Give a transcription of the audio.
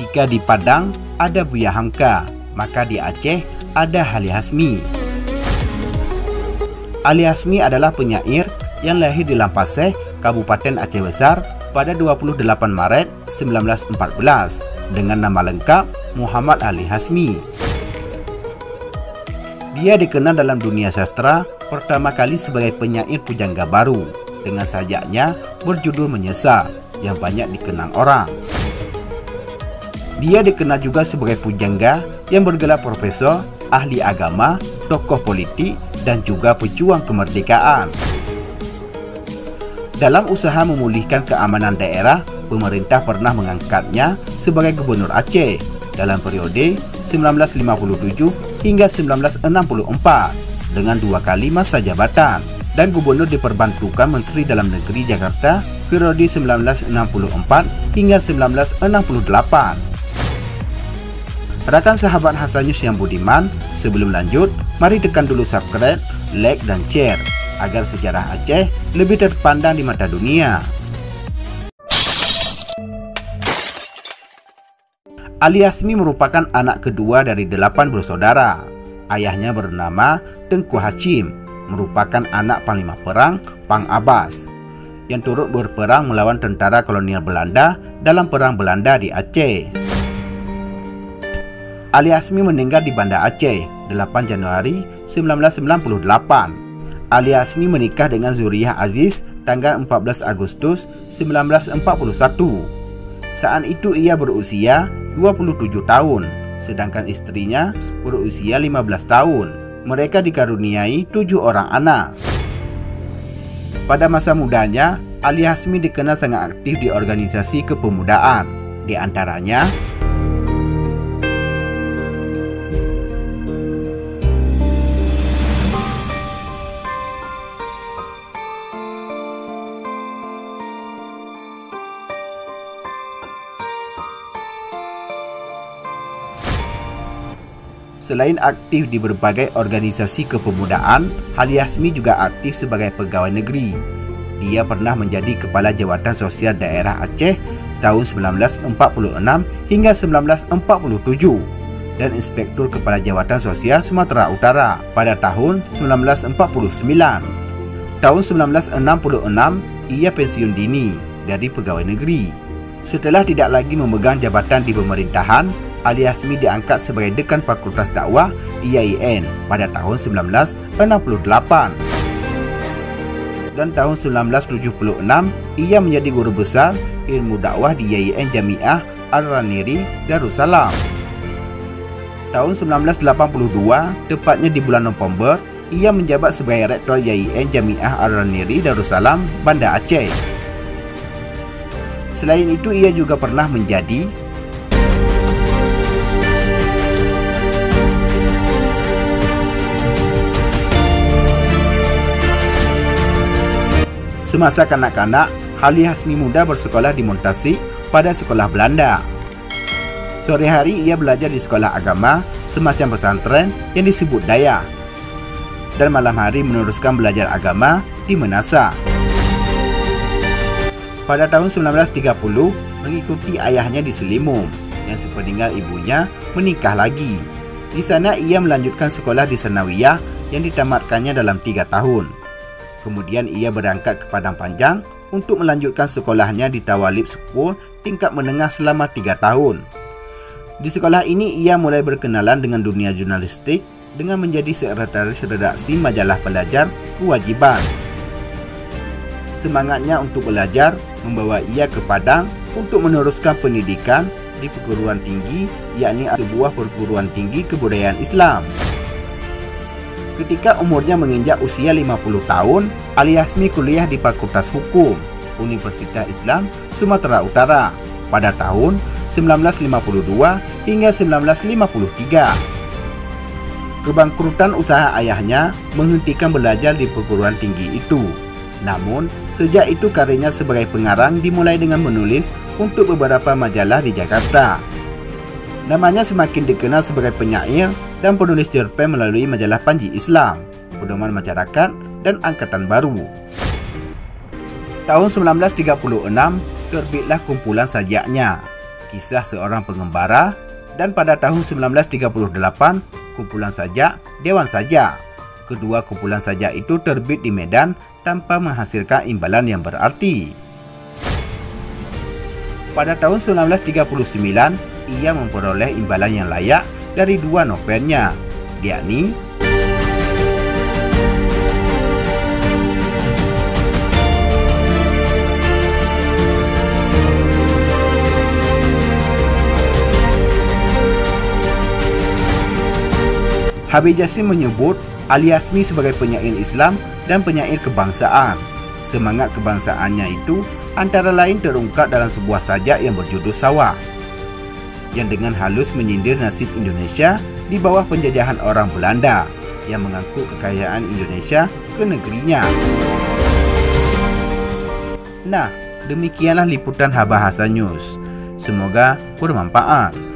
Jika di Padang ada Buya Hamka, maka di Aceh ada Ali Hasmi. Ali Hasmi adalah penyair yang lahir di Lampaseh, Kabupaten Aceh Besar pada 28 Maret 1914 dengan nama lengkap Muhammad Ali Hasmi. Dia dikenal dalam dunia sastra pertama kali sebagai penyair pujangga baru dengan sajaknya berjudul Menyesa yang banyak dikenang orang. Dia dikenal juga sebagai pujangga yang bergelar profesor, ahli agama, tokoh politik, dan juga pejuang kemerdekaan. Dalam usaha memulihkan keamanan daerah, pemerintah pernah mengangkatnya sebagai gubernur Aceh dalam periode 1957 hingga 1964 dengan 2 kali masa jabatan, dan gubernur diperbantukan Menteri Dalam Negeri Jakarta periode 1964 hingga 1968. Rakan sahabat Hasanus yang budiman, sebelum lanjut, mari tekan dulu subscribe, like, dan share agar sejarah Aceh lebih terpandang di mata dunia. Ali Hasmi merupakan anak kedua dari 8 bersaudara. Ayahnya bernama Tengku Hashim, merupakan anak panglima perang Pang Abbas yang turut berperang melawan tentara kolonial Belanda dalam Perang Belanda di Aceh. Ali Hasmi meninggal di Banda Aceh 8 Januari 1998. Ali Hasmi menikah dengan Zuriyah Aziz tanggal 14 Agustus 1941. Saat itu ia berusia 27 tahun, sedangkan istrinya berusia 15 tahun. Mereka dikaruniai 7 orang anak. Pada masa mudanya, Ali Hasmi dikenal sangat aktif di organisasi kepemudaan, di antaranya Selain aktif di berbagai organisasi kepemudaan, Ali Hasmi juga aktif sebagai pegawai negeri. Dia pernah menjadi Kepala Jawatan Sosial Daerah Aceh tahun 1946 hingga 1947 dan Inspektur Kepala Jawatan Sosial Sumatera Utara pada tahun 1949. Tahun 1966, ia pensiun dini dari pegawai negeri. Setelah tidak lagi memegang jabatan di pemerintahan, Ali Hasmi diangkat sebagai Dekan Fakultas Dakwah IAIN pada tahun 1968. Dan tahun 1976, ia menjadi Guru Besar Ilmu Dakwah di IAIN Jamiah Ar-Raniri, Darussalam. Tahun 1982, tepatnya di bulan November, ia menjabat sebagai Rektor IAIN Jamiah Ar-Raniri, Darussalam, Banda Aceh. Selain itu, ia juga pernah menjadi semasa kanak-kanak. Ali Hasmi muda bersekolah di Montasik pada sekolah Belanda. Sore hari ia belajar di sekolah agama semacam pesantren yang disebut Daya, dan malam hari meneruskan belajar agama di Menasa. Pada tahun 1930 mengikuti ayahnya di Selimum yang sepeninggal ibunya menikah lagi. Di sana ia melanjutkan sekolah di Sanawiyah yang ditamatkannya dalam 3 tahun. Kemudian ia berangkat ke Padang Panjang untuk melanjutkan sekolahnya di Tawalib School tingkat menengah selama 3 tahun. Di sekolah ini ia mulai berkenalan dengan dunia jurnalistik dengan menjadi sekretaris redaksi majalah pelajar Kewajiban. Semangatnya untuk belajar membawa ia ke Padang untuk meneruskan pendidikan di perguruan tinggi, yakni sebuah perguruan tinggi kebudayaan Islam. Ketika umurnya menginjak usia 50 tahun, Ali Hasmi kuliah di Fakultas Hukum Universitas Islam Sumatera Utara pada tahun 1952 hingga 1953. Kebangkrutan usaha ayahnya menghentikan belajar di perguruan tinggi itu. Namun, sejak itu karirnya sebagai pengarang dimulai dengan menulis untuk beberapa majalah di Jakarta. Namanya semakin dikenal sebagai penyair dan penulis cerpen melalui majalah Panji Islam, Pedoman Masyarakat, dan Angkatan Baru. Tahun 1936 terbitlah kumpulan sajaknya. Kisah Seorang Pengembara, dan pada tahun 1938 kumpulan sajak Dewan Sajak. Kedua kumpulan sajak itu terbit di Medan tanpa menghasilkan imbalan yang berarti. Pada tahun 1939, ia memperoleh imbalan yang layak dari dua novelnya, yakni Habib Jassim menyebut Ali Hasmi sebagai penyair Islam dan penyair kebangsaan. Semangat kebangsaannya itu antara lain terungkap dalam sebuah sajak yang berjudul Sawah, yang dengan halus menyindir nasib Indonesia di bawah penjajahan orang Belanda yang mengangkut kekayaan Indonesia ke negerinya. Nah, demikianlah liputan Bahasa News. Semoga bermanfaat.